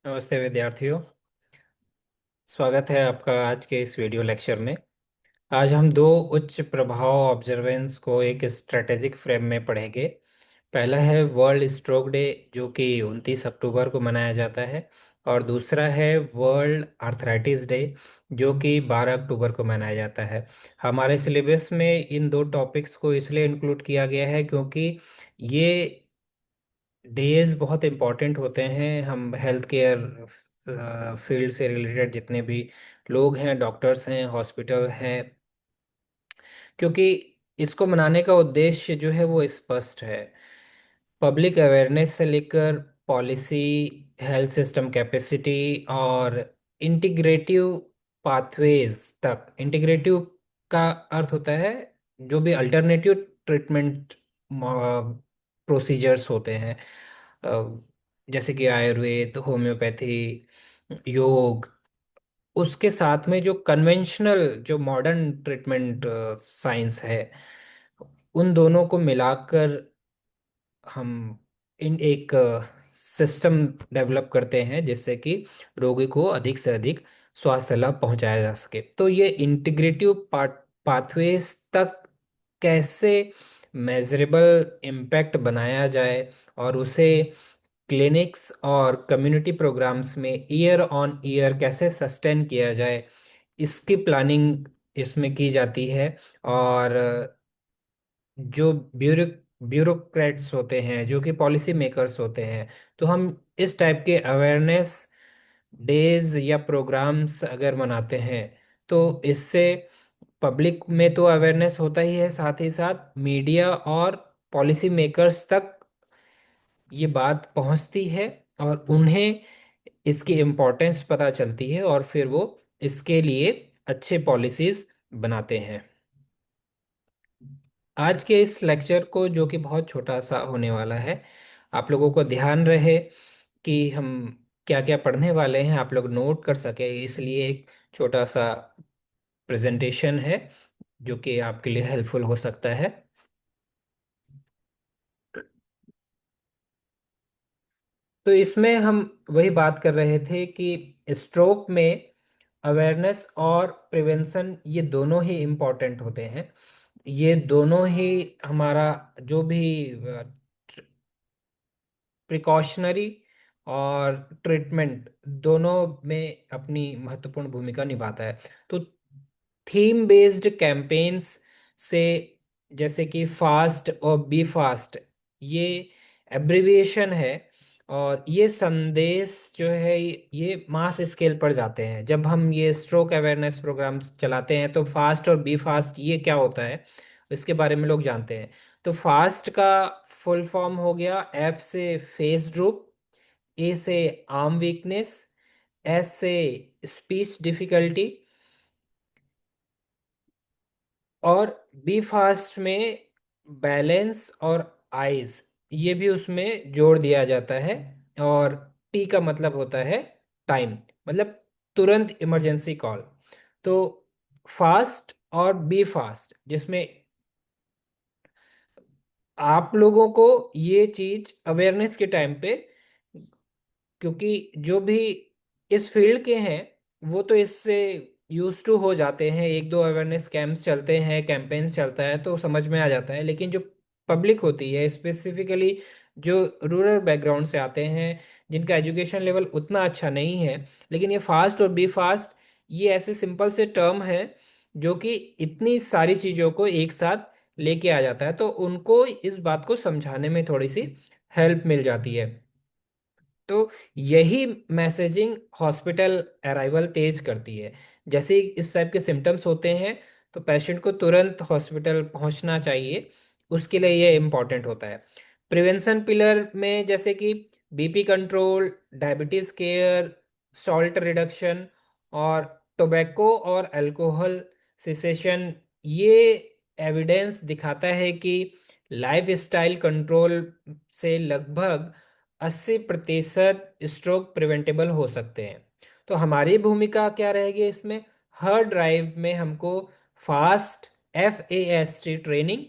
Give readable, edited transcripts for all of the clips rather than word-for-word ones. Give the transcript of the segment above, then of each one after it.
नमस्ते विद्यार्थियों। स्वागत है आपका आज के इस वीडियो लेक्चर में। आज हम दो उच्च प्रभाव ऑब्जर्वेंस को एक स्ट्रेटेजिक फ्रेम में पढ़ेंगे। पहला है वर्ल्ड स्ट्रोक डे, जो कि 29 अक्टूबर को मनाया जाता है। और दूसरा है वर्ल्ड आर्थराइटिस डे, जो कि 12 अक्टूबर को मनाया जाता है। हमारे सिलेबस में इन दो टॉपिक्स को इसलिए इंक्लूड किया गया है क्योंकि ये डेज बहुत इम्पोर्टेंट होते हैं। हम हेल्थ केयर फील्ड से रिलेटेड जितने भी लोग हैं, डॉक्टर्स हैं, हॉस्पिटल हैं, क्योंकि इसको मनाने का उद्देश्य जो है वो स्पष्ट है। पब्लिक अवेयरनेस से लेकर पॉलिसी, हेल्थ सिस्टम कैपेसिटी और इंटीग्रेटिव पाथवेज तक। इंटीग्रेटिव का अर्थ होता है जो भी अल्टरनेटिव ट्रीटमेंट प्रोसीजर्स होते हैं, जैसे कि आयुर्वेद, होम्योपैथी, योग, उसके साथ में जो कन्वेंशनल, जो मॉडर्न ट्रीटमेंट साइंस है, उन दोनों को मिलाकर हम इन एक सिस्टम डेवलप करते हैं जिससे कि रोगी को अधिक से अधिक स्वास्थ्य लाभ पहुंचाया जा सके। तो ये इंटीग्रेटिव पाथवेज तक कैसे मेजरेबल इम्पैक्ट बनाया जाए और उसे क्लिनिक्स और कम्युनिटी प्रोग्राम्स में ईयर ऑन ईयर कैसे सस्टेन किया जाए, इसकी प्लानिंग इसमें की जाती है। और जो ब्यूरोक्रेट्स होते हैं, जो कि पॉलिसी मेकर्स होते हैं, तो हम इस टाइप के अवेयरनेस डेज या प्रोग्राम्स अगर मनाते हैं तो इससे पब्लिक में तो अवेयरनेस होता ही है, साथ ही साथ मीडिया और पॉलिसी मेकर्स तक ये बात पहुंचती है और उन्हें इसकी इम्पोर्टेंस पता चलती है और फिर वो इसके लिए अच्छे पॉलिसीज बनाते हैं। आज के इस लेक्चर को, जो कि बहुत छोटा सा होने वाला है, आप लोगों को ध्यान रहे कि हम क्या क्या पढ़ने वाले हैं, आप लोग नोट कर सके, इसलिए एक छोटा सा प्रेजेंटेशन है जो कि आपके लिए हेल्पफुल हो सकता है। तो इसमें हम वही बात कर रहे थे कि स्ट्रोक में अवेयरनेस और प्रिवेंशन ये दोनों ही इम्पोर्टेंट होते हैं। ये दोनों ही हमारा जो भी प्रिकॉशनरी और ट्रीटमेंट, दोनों में अपनी महत्वपूर्ण भूमिका निभाता है। तो थीम बेस्ड कैंपेन्स से, जैसे कि फास्ट और बी फास्ट, ये एब्रिविएशन है और ये संदेश जो है ये मास स्केल पर जाते हैं। जब हम ये स्ट्रोक अवेयरनेस प्रोग्राम्स चलाते हैं तो फास्ट और बी फास्ट ये क्या होता है इसके बारे में लोग जानते हैं। तो फास्ट का फुल फॉर्म हो गया, एफ से फेस ड्रूप, ए से आर्म वीकनेस, एस से स्पीच डिफिकल्टी, और बी फास्ट में बैलेंस और आइज ये भी उसमें जोड़ दिया जाता है। और टी का मतलब होता है टाइम, मतलब तुरंत इमरजेंसी कॉल। तो फास्ट और बी फास्ट, जिसमें आप लोगों को ये चीज अवेयरनेस के टाइम पे, क्योंकि जो भी इस फील्ड के हैं वो तो इससे यूज टू हो जाते हैं, एक दो अवेयरनेस कैंप्स चलते हैं, कैंपेन्स चलता है तो समझ में आ जाता है। लेकिन जो पब्लिक होती है, स्पेसिफिकली जो रूरल बैकग्राउंड से आते हैं, जिनका एजुकेशन लेवल उतना अच्छा नहीं है, लेकिन ये फास्ट और बी फास्ट ये ऐसे सिंपल से टर्म है जो कि इतनी सारी चीज़ों को एक साथ लेके आ जाता है, तो उनको इस बात को समझाने में थोड़ी सी हेल्प मिल जाती है। तो यही मैसेजिंग हॉस्पिटल अराइवल तेज करती है। जैसे ही इस टाइप के सिम्टम्स होते हैं तो पेशेंट को तुरंत हॉस्पिटल पहुंचना चाहिए, उसके लिए ये इम्पोर्टेंट होता है। प्रिवेंशन पिलर में जैसे कि BP control, diabetes care, salt reduction और टोबैको और अल्कोहल सिसेशन, ये एविडेंस दिखाता है कि लाइफ स्टाइल कंट्रोल से लगभग 80% स्ट्रोक प्रिवेंटेबल हो सकते हैं। तो हमारी भूमिका क्या रहेगी इसमें? हर ड्राइव में हमको fast FAST training,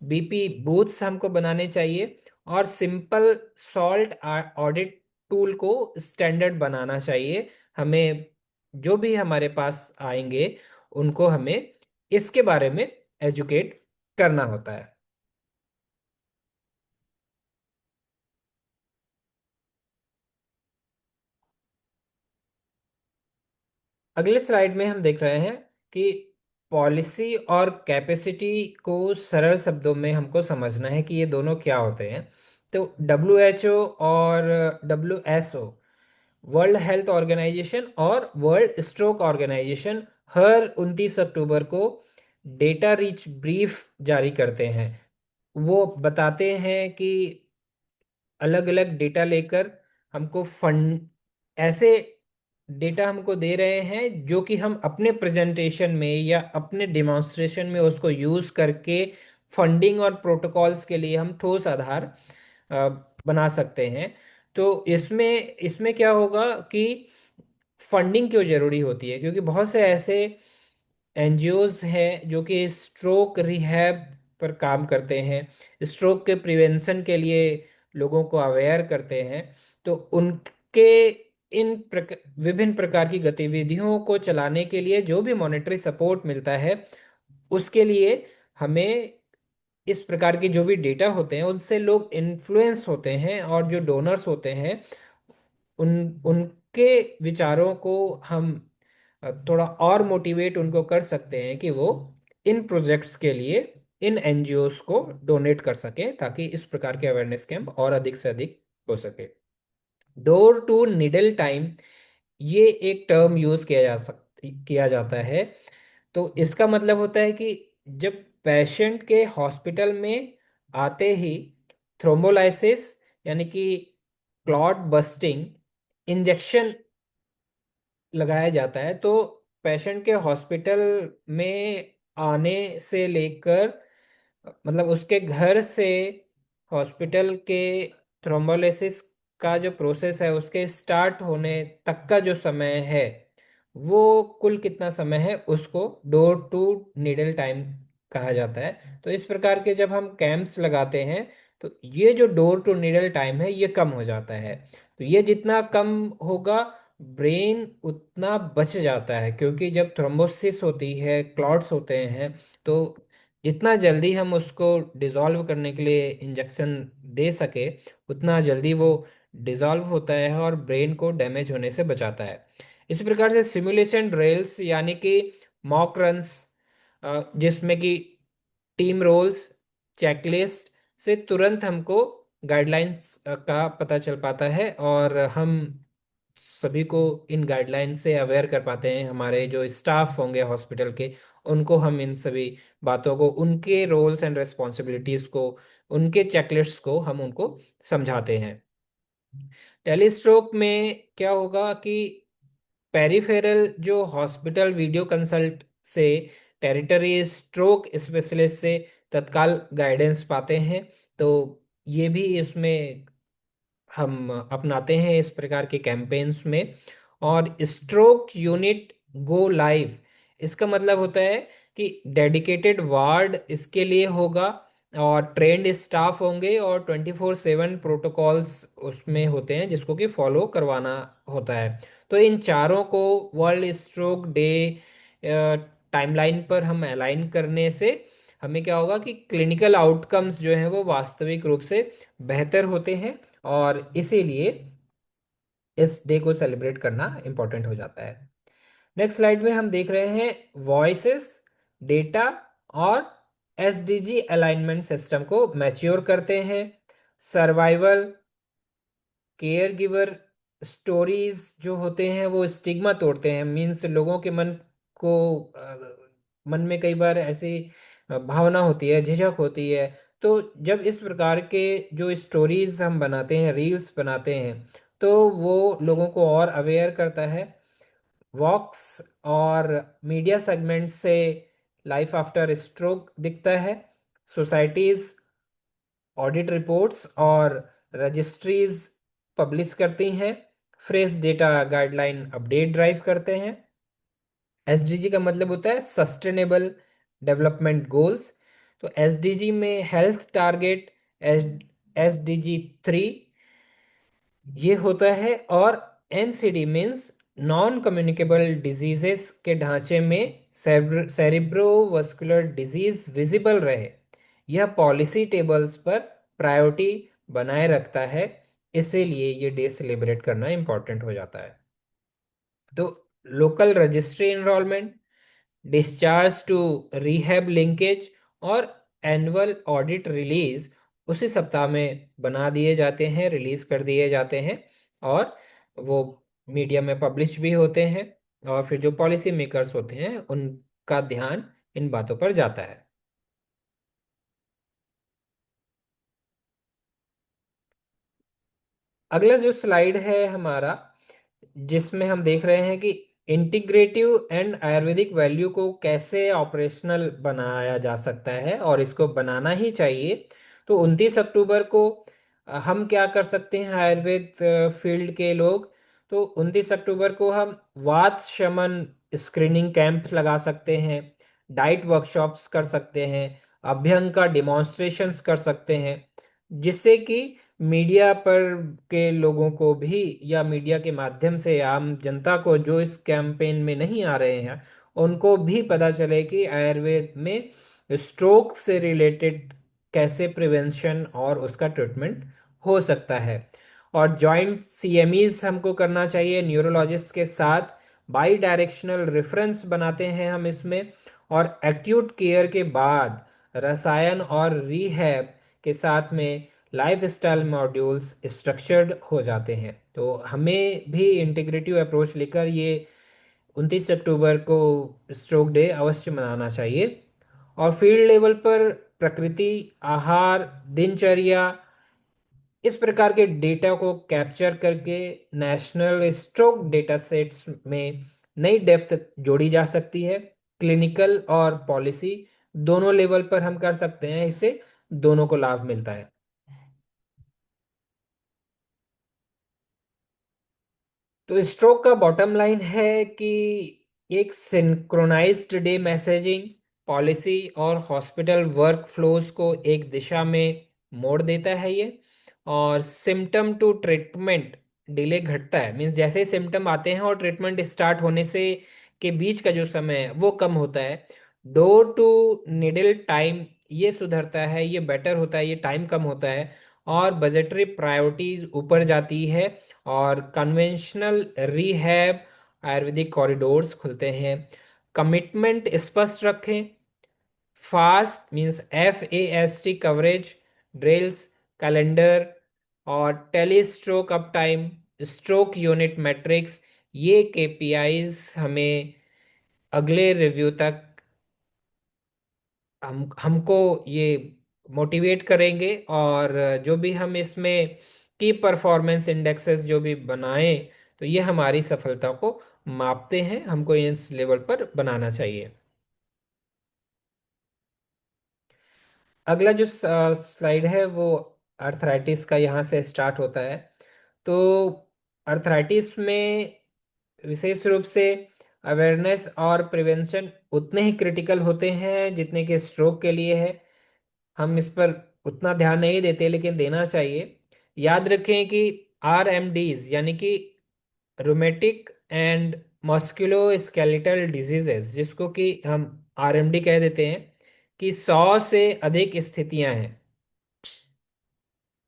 BP booths हमको बनाने चाहिए और सिंपल सॉल्ट ऑडिट टूल को स्टैंडर्ड बनाना चाहिए। हमें जो भी हमारे पास आएंगे उनको हमें इसके बारे में एजुकेट करना होता है। अगले स्लाइड में हम देख रहे हैं कि पॉलिसी और कैपेसिटी को सरल शब्दों में हमको समझना है कि ये दोनों क्या होते हैं। तो WHO और WHO, वर्ल्ड हेल्थ ऑर्गेनाइजेशन और वर्ल्ड स्ट्रोक ऑर्गेनाइजेशन, हर 29 अक्टूबर को डेटा रिच ब्रीफ जारी करते हैं। वो बताते हैं कि अलग अलग डेटा लेकर हमको फंड, ऐसे डेटा हमको दे रहे हैं जो कि हम अपने प्रेजेंटेशन में या अपने डिमॉन्स्ट्रेशन में उसको यूज करके फंडिंग और प्रोटोकॉल्स के लिए हम ठोस आधार अ, बना सकते हैं। तो इसमें इसमें क्या होगा कि फंडिंग क्यों जरूरी होती है, क्योंकि बहुत से ऐसे एनजीओज हैं जो कि स्ट्रोक रिहैब पर काम करते हैं, स्ट्रोक के प्रिवेंशन के लिए लोगों को अवेयर करते हैं। तो उनके विभिन्न प्रकार की गतिविधियों को चलाने के लिए जो भी मॉनेटरी सपोर्ट मिलता है, उसके लिए हमें इस प्रकार के जो भी डेटा होते हैं उनसे लोग इन्फ्लुएंस होते हैं, और जो डोनर्स होते हैं उन उनके विचारों को हम थोड़ा और मोटिवेट उनको कर सकते हैं कि वो इन प्रोजेक्ट्स के लिए इन एनजीओस को डोनेट कर सकें, ताकि इस प्रकार के अवेयरनेस कैंप और अधिक से अधिक हो सके। डोर टू निडल टाइम, ये एक टर्म यूज किया जाता है। तो इसका मतलब होता है कि जब पेशेंट के हॉस्पिटल में आते ही थ्रोम्बोलाइसिस यानी कि क्लॉट बस्टिंग इंजेक्शन लगाया जाता है, तो पेशेंट के हॉस्पिटल में आने से लेकर, मतलब उसके घर से हॉस्पिटल के थ्रोम्बोलिसिस का जो प्रोसेस है उसके स्टार्ट होने तक का जो समय है, वो कुल कितना समय है उसको डोर टू नीडल टाइम कहा जाता है। तो इस प्रकार के जब हम कैंप्स लगाते हैं तो ये जो डोर टू नीडल टाइम है ये कम हो जाता है। तो ये जितना कम होगा, ब्रेन उतना बच जाता है, क्योंकि जब थ्रोम्बोसिस होती है, क्लॉट्स होते हैं, तो जितना जल्दी हम उसको डिसॉल्व करने के लिए इंजेक्शन दे सके उतना जल्दी वो डिसॉल्व होता है और ब्रेन को डैमेज होने से बचाता है। इसी प्रकार से सिमुलेशन ड्रिल्स यानी कि मॉक रन्स, जिसमें कि टीम रोल्स, चेकलिस्ट से तुरंत हमको गाइडलाइंस का पता चल पाता है, और हम सभी को इन गाइडलाइन से अवेयर कर पाते हैं। हमारे जो स्टाफ होंगे हॉस्पिटल के, उनको हम इन सभी बातों को, उनके रोल्स एंड रिस्पॉन्सिबिलिटीज को, उनके चेकलिस्ट को हम उनको समझाते हैं। टेलीस्ट्रोक में क्या होगा कि पेरिफेरल जो हॉस्पिटल वीडियो कंसल्ट से टेरिटरी स्ट्रोक स्पेशलिस्ट से तत्काल गाइडेंस पाते हैं। तो ये भी इसमें हम अपनाते हैं इस प्रकार के कैंपेन्स में। और स्ट्रोक यूनिट गो लाइव, इसका मतलब होता है कि डेडिकेटेड वार्ड इसके लिए होगा, और ट्रेंड स्टाफ होंगे, और 24/7 प्रोटोकॉल्स उसमें होते हैं जिसको कि फॉलो करवाना होता है। तो इन चारों को वर्ल्ड स्ट्रोक डे टाइमलाइन पर हम अलाइन करने से हमें क्या होगा कि क्लिनिकल आउटकम्स जो हैं वो वास्तविक रूप से बेहतर होते हैं, और इसीलिए इस डे को सेलिब्रेट करना इम्पोर्टेंट हो जाता है। नेक्स्ट स्लाइड में हम देख रहे हैं वॉइसेस, डेटा और एसडीजी अलाइनमेंट सिस्टम को मैच्योर करते हैं। सर्वाइवल, केयर गिवर स्टोरीज जो होते हैं वो स्टिग्मा तोड़ते हैं, मीन्स लोगों के मन को मन में कई बार ऐसी भावना होती है, झिझक होती है। तो जब इस प्रकार के जो स्टोरीज हम बनाते हैं, रील्स बनाते हैं, तो वो लोगों को और अवेयर करता है। वॉक्स और मीडिया सेगमेंट से लाइफ आफ्टर स्ट्रोक दिखता है। सोसाइटीज ऑडिट रिपोर्ट्स और रजिस्ट्रीज पब्लिश करती हैं। Fresh data guideline update drive करते हैं। एसडीजी का मतलब होता है सस्टेनेबल डेवलपमेंट गोल्स। तो एसडीजी में हेल्थ टारगेट, एसडीजी 3, ये होता है। और NCD means non communicable diseases के ढांचे में सेरिब्रोवास्कुलर डिजीज विजिबल रहे, यह पॉलिसी टेबल्स पर प्रायोरिटी बनाए रखता है। इसीलिए ये डे सेलिब्रेट करना इंपॉर्टेंट हो जाता है। तो local registry enrolment, discharge to rehab linkage और एनुअल ऑडिट रिलीज उसी सप्ताह में बना दिए जाते हैं, रिलीज कर दिए जाते हैं। और वो मीडिया में पब्लिश भी होते हैं। और फिर जो पॉलिसी मेकर्स होते हैं उनका ध्यान इन बातों पर जाता है। अगला जो स्लाइड है हमारा, जिसमें हम देख रहे हैं कि इंटीग्रेटिव एंड आयुर्वेदिक वैल्यू को कैसे ऑपरेशनल बनाया जा सकता है, और इसको बनाना ही चाहिए। तो 29 अक्टूबर को हम क्या कर सकते हैं आयुर्वेद फील्ड के लोग। तो 29 अक्टूबर को हम वात शमन स्क्रीनिंग कैंप लगा सकते हैं, डाइट वर्कशॉप्स कर सकते हैं, अभ्यंग का डिमॉन्स्ट्रेशंस कर सकते हैं, जिससे कि मीडिया पर के लोगों को भी, या मीडिया के माध्यम से आम जनता को जो इस कैंपेन में नहीं आ रहे हैं उनको भी पता चले कि आयुर्वेद में स्ट्रोक से रिलेटेड कैसे प्रिवेंशन और उसका ट्रीटमेंट हो सकता है। और जॉइंट सीएमईज हमको करना चाहिए न्यूरोलॉजिस्ट के साथ। बाई डायरेक्शनल रेफरेंस बनाते हैं हम इसमें। और एक्यूट केयर के बाद रसायन और रीहैब के साथ में लाइफस्टाइल मॉड्यूल्स स्ट्रक्चर्ड हो जाते हैं। तो हमें भी इंटीग्रेटिव अप्रोच लेकर ये 29 अक्टूबर को स्ट्रोक डे अवश्य मनाना चाहिए। और फील्ड लेवल पर प्रकृति, आहार, दिनचर्या, इस प्रकार के डेटा को कैप्चर करके नेशनल स्ट्रोक डेटा सेट्स में नई डेप्थ जोड़ी जा सकती है। क्लिनिकल और पॉलिसी दोनों लेवल पर हम कर सकते हैं, इससे दोनों को लाभ मिलता है। तो स्ट्रोक का बॉटम लाइन है कि एक सिंक्रोनाइज्ड डे मैसेजिंग पॉलिसी और हॉस्पिटल वर्क फ्लोज को एक दिशा में मोड़ देता है ये। और सिम्टम टू ट्रीटमेंट डिले घटता है, मीन्स जैसे ही सिम्टम आते हैं और ट्रीटमेंट स्टार्ट होने से के बीच का जो समय है वो कम होता है। डोर टू निडल टाइम ये सुधरता है, ये बेटर होता है, ये टाइम कम होता है। और बजटरी प्रायोरिटीज मीटर जाती है। और कन्वेंशनल रीहैब आयुर्वेदिक कॉरिडोर्स खुलते हैं। कमिटमेंट स्पष्ट रखें, fast means FAST coverage, drills, calendar और telestroke uptime, stroke unit matrix, ये KPIs हमें अगले रिव्यू तक हमको ये मोटिवेट करेंगे। और जो भी हम इसमें की परफॉर्मेंस इंडेक्सेस जो भी बनाएं, तो ये हमारी सफलता को मापते हैं, हमको इस लेवल पर बनाना चाहिए। अगला जो स्लाइड है वो अर्थराइटिस का यहाँ से स्टार्ट होता है। तो अर्थराइटिस में विशेष रूप से अवेयरनेस और प्रिवेंशन उतने ही क्रिटिकल होते हैं जितने कि स्ट्रोक के लिए है। हम इस पर उतना ध्यान नहीं देते, लेकिन देना चाहिए। याद रखें कि RMDs यानी कि रोमेटिक एंड मस्कुलोस्केलेटल डिजीजेस, जिसको कि हम RMD कह देते हैं, कि 100 से अधिक स्थितियां हैं।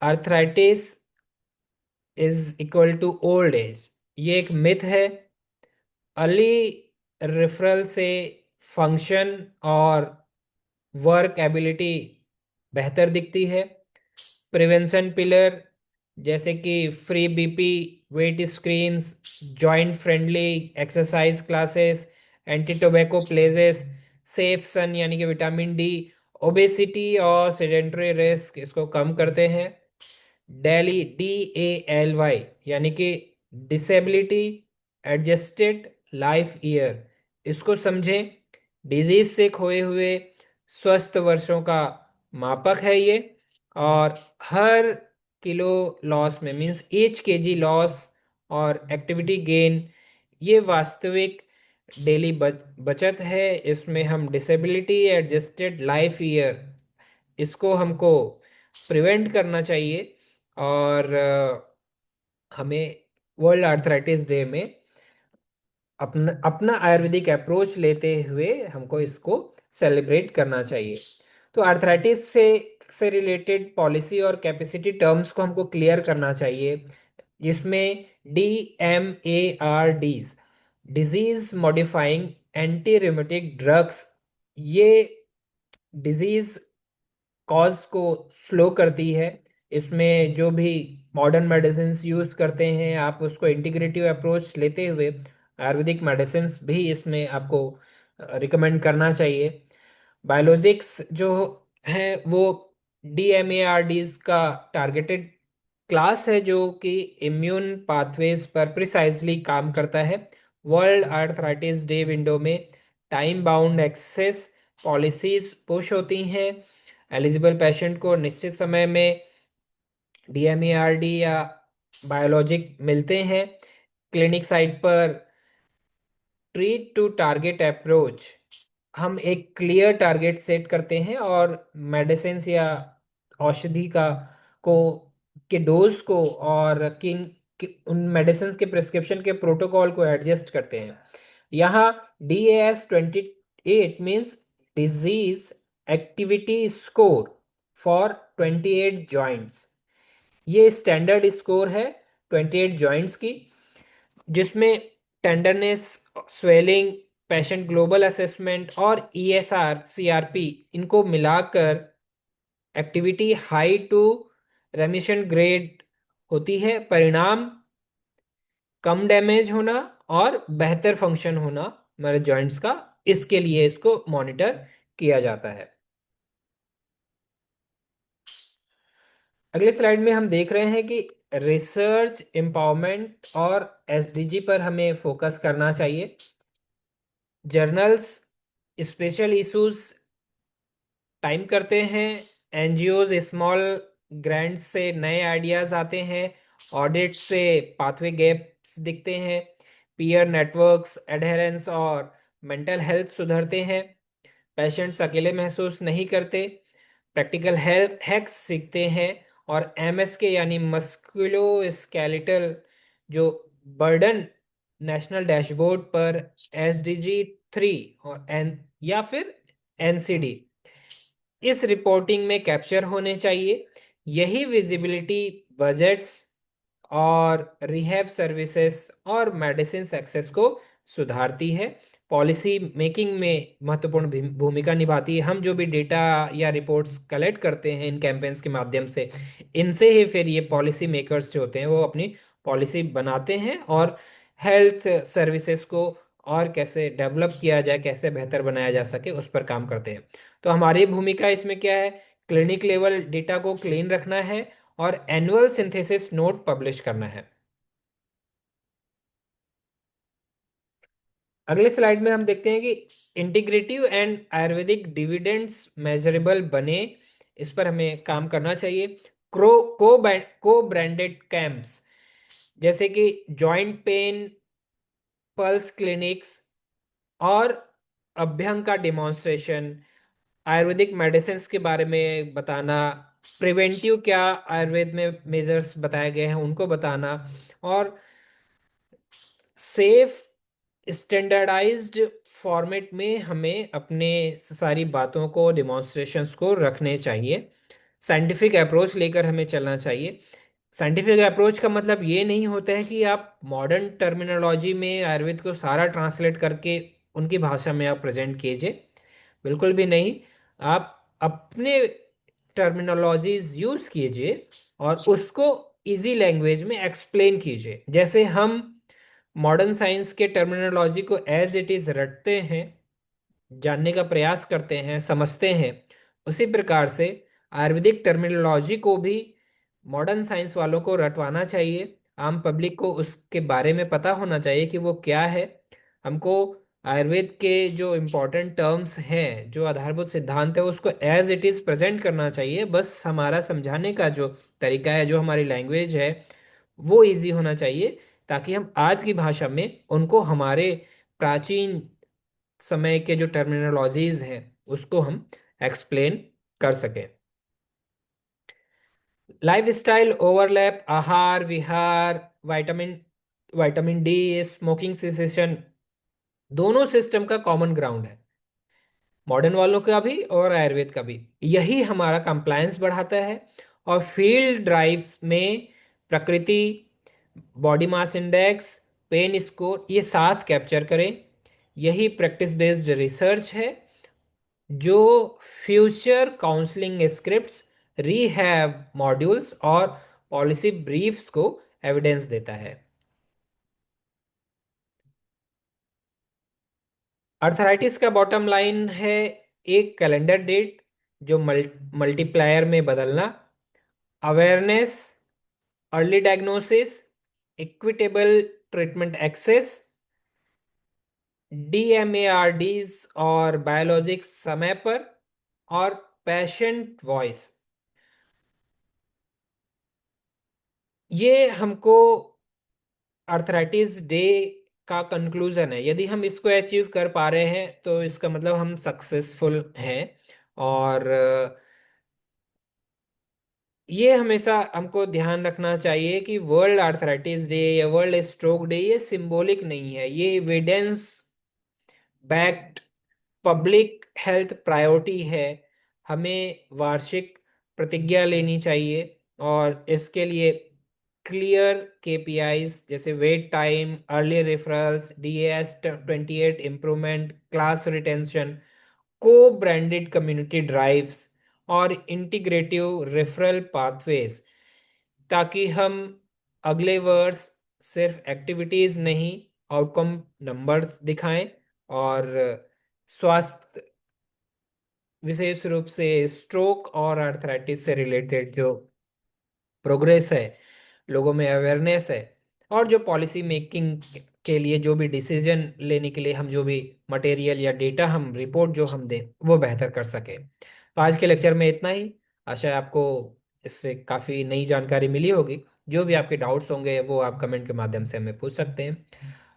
Arthritis is equal to old age, ये एक मिथ है। अर्ली रेफरल से फंक्शन और वर्क एबिलिटी बेहतर दिखती है। प्रिवेंशन पिलर जैसे कि free BP, weight screens, joint friendly exercise classes, anti tobacco pledges, safe sun यानी कि विटामिन D, ओबेसिटी और सेडेंटरी रिस्क इसको कम करते हैं। डेली DALY यानी कि डिसेबिलिटी एडजस्टेड लाइफ ईयर, इसको समझें। डिजीज से खोए हुए स्वस्थ वर्षों का मापक है ये। और हर किलो लॉस में मीन्स एच KG लॉस और एक्टिविटी गेन, ये वास्तविक डेली बचत है। इसमें हम डिसेबिलिटी एडजस्टेड लाइफ ईयर, इसको हमको प्रिवेंट करना चाहिए। और हमें वर्ल्ड आर्थराइटिस डे में अपना अपना आयुर्वेदिक अप्रोच लेते हुए हमको इसको सेलिब्रेट करना चाहिए। तो आर्थराइटिस से रिलेटेड पॉलिसी और कैपेसिटी टर्म्स को हमको क्लियर करना चाहिए, जिसमें DMARDs, disease modifying anti rheumatic drugs, ये डिजीज कॉज को स्लो करती है। इसमें जो भी मॉडर्न मेडिसिन यूज करते हैं, आप उसको इंटीग्रेटिव अप्रोच लेते हुए आयुर्वेदिक मेडिसिन भी इसमें आपको रिकमेंड करना चाहिए। बायोलॉजिक्स जो है वो DMARDs का टारगेटेड क्लास है, जो कि इम्यून पाथवेज पर प्रिसाइजली काम करता है। वर्ल्ड आर्थराइटिस डे विंडो में time bound access policies push होती हैं। एलिजिबल पेशेंट को निश्चित समय में DMARD या बायोलॉजिक मिलते हैं। क्लिनिक साइट पर ट्रीट टू टारगेट अप्रोच, हम एक क्लियर टारगेट सेट करते हैं और मेडिसिन या औषधि का को के डोज को और उन मेडिसिन के प्रिस्क्रिप्शन के प्रोटोकॉल को एडजस्ट करते हैं। यहाँ DAS 28 means disease activity score for 28 joints. ये स्टैंडर्ड स्कोर है 28 जॉइंट्स की, जिसमें tenderness, swelling, patient global assessment और ESR CRP इनको मिलाकर activity high to remission grade होती है। परिणाम कम डैमेज होना और बेहतर फंक्शन होना हमारे जॉइंट्स का, इसके लिए इसको मॉनिटर किया जाता है। अगले स्लाइड में हम देख रहे हैं कि रिसर्च एम्पावरमेंट और SDG पर हमें फोकस करना चाहिए। जर्नल्स स्पेशल इश्यूज टाइम करते हैं, NGOs स्मॉल ग्रांट्स से नए आइडियाज आते हैं, ऑडिट से पाथवे गैप्स दिखते हैं, पीयर नेटवर्क्स एडहेरेंस और मेंटल हेल्थ सुधरते हैं, पेशेंट्स अकेले महसूस नहीं करते, प्रैक्टिकल हेल्थ हैक्स सीखते हैं, और MSK यानी मस्कुलो स्केलेटल जो बर्डन नेशनल डैशबोर्ड पर SDG 3 और एन या फिर NCD इस रिपोर्टिंग में कैप्चर होने चाहिए। यही विजिबिलिटी बजट्स और रिहैब सर्विसेज और मेडिसिन एक्सेस को सुधारती है, पॉलिसी मेकिंग में महत्वपूर्ण भूमिका निभाती है। हम जो भी डेटा या रिपोर्ट्स कलेक्ट करते हैं इन कैंपेन्स के माध्यम से, इनसे ही फिर ये पॉलिसी मेकर्स जो होते हैं वो अपनी पॉलिसी बनाते हैं और हेल्थ सर्विसेज को और कैसे डेवलप किया जाए, कैसे बेहतर बनाया जा सके, उस पर काम करते हैं। तो हमारी भूमिका इसमें क्या है? क्लिनिक लेवल डेटा को क्लीन रखना है और एनुअल सिंथेसिस नोट पब्लिश करना है। अगले स्लाइड में हम देखते हैं कि integrative and Ayurvedic dividends measurable बने, इस पर हमें काम करना चाहिए। को ब्रांडेड कैंप्स जैसे कि जॉइंट पेन पल्स क्लिनिक्स और अभ्यंग का डिमॉन्स्ट्रेशन, आयुर्वेदिक मेडिसिन के बारे में बताना, प्रिवेंटिव क्या आयुर्वेद में मेजर्स बताए गए हैं उनको बताना, और सेफ स्टैंडर्डाइज्ड फॉर्मेट में हमें अपने सारी बातों को, डिमॉन्स्ट्रेशंस को रखने चाहिए। साइंटिफिक अप्रोच लेकर हमें चलना चाहिए। साइंटिफिक अप्रोच का मतलब ये नहीं होता है कि आप मॉडर्न टर्मिनोलॉजी में आयुर्वेद को सारा ट्रांसलेट करके उनकी भाषा में आप प्रेजेंट कीजिए, बिल्कुल भी नहीं। आप अपने टर्मिनोलॉजीज यूज कीजिए और उसको इजी लैंग्वेज में एक्सप्लेन कीजिए। जैसे हम मॉडर्न साइंस के टर्मिनोलॉजी को एज इट इज रटते हैं, जानने का प्रयास करते हैं, समझते हैं, उसी प्रकार से आयुर्वेदिक टर्मिनोलॉजी को भी मॉडर्न साइंस वालों को रटवाना चाहिए। आम पब्लिक को उसके बारे में पता होना चाहिए कि वो क्या है। हमको आयुर्वेद के जो इम्पोर्टेंट टर्म्स हैं, जो आधारभूत सिद्धांत है, उसको एज इट इज़ प्रेजेंट करना चाहिए। बस हमारा समझाने का जो तरीका है, जो हमारी लैंग्वेज है, वो इजी होना चाहिए, ताकि हम आज की भाषा में उनको हमारे प्राचीन समय के जो टर्मिनोलॉजीज हैं उसको हम एक्सप्लेन कर सकें। लाइफ स्टाइल ओवरलैप, आहार विहार vitamin vitamin D, smoking cessation, दोनों सिस्टम का कॉमन ग्राउंड है, मॉडर्न वालों का भी और आयुर्वेद का भी। यही हमारा कंप्लायंस बढ़ाता है। और फील्ड ड्राइव्स में प्रकृति, body mass index, pain score, ये साथ कैप्चर करें। यही प्रैक्टिस बेस्ड रिसर्च है जो future counselling scripts, rehab modules और पॉलिसी ब्रीफ्स को एविडेंस देता है। अर्थराइटिस का बॉटम लाइन है एक कैलेंडर डेट जो मल्टीप्लायर में बदलना, awareness, early diagnosis, equitable treatment access, DMARDs और बायोलॉजिक्स समय पर, और पेशेंट वॉइस। ये हमको अर्थराइटिस डे का कंक्लूजन है। यदि हम इसको अचीव कर पा रहे हैं तो इसका मतलब हम सक्सेसफुल हैं। और ये हमेशा हमको ध्यान रखना चाहिए कि वर्ल्ड आर्थराइटिस डे या वर्ल्ड स्ट्रोक डे ये सिंबॉलिक नहीं है, ये evidence backed public health priority है। हमें वार्षिक प्रतिज्ञा लेनी चाहिए और इसके लिए क्लियर केपीआईज जैसे wait time, early referrals, DAS28 improvement, class retention, को ब्रांडेड कम्युनिटी ड्राइव्स और इंटीग्रेटिव रेफरल पाथवेज, ताकि हम अगले वर्ष सिर्फ एक्टिविटीज नहीं, आउटकम नंबर्स दिखाएं। और स्वास्थ्य, विशेष रूप से स्ट्रोक और आर्थराइटिस से रिलेटेड जो प्रोग्रेस है, लोगों में अवेयरनेस है, और जो पॉलिसी मेकिंग के लिए जो भी डिसीजन लेने के लिए हम जो भी मटेरियल या डेटा हम रिपोर्ट जो हम दें वो बेहतर कर सके। तो आज के लेक्चर में इतना ही। आशा है आपको इससे काफ़ी नई जानकारी मिली होगी। जो भी आपके डाउट्स होंगे वो आप कमेंट के माध्यम से हमें पूछ सकते हैं।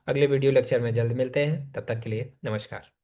अगले वीडियो लेक्चर में जल्द मिलते हैं, तब तक के लिए नमस्कार।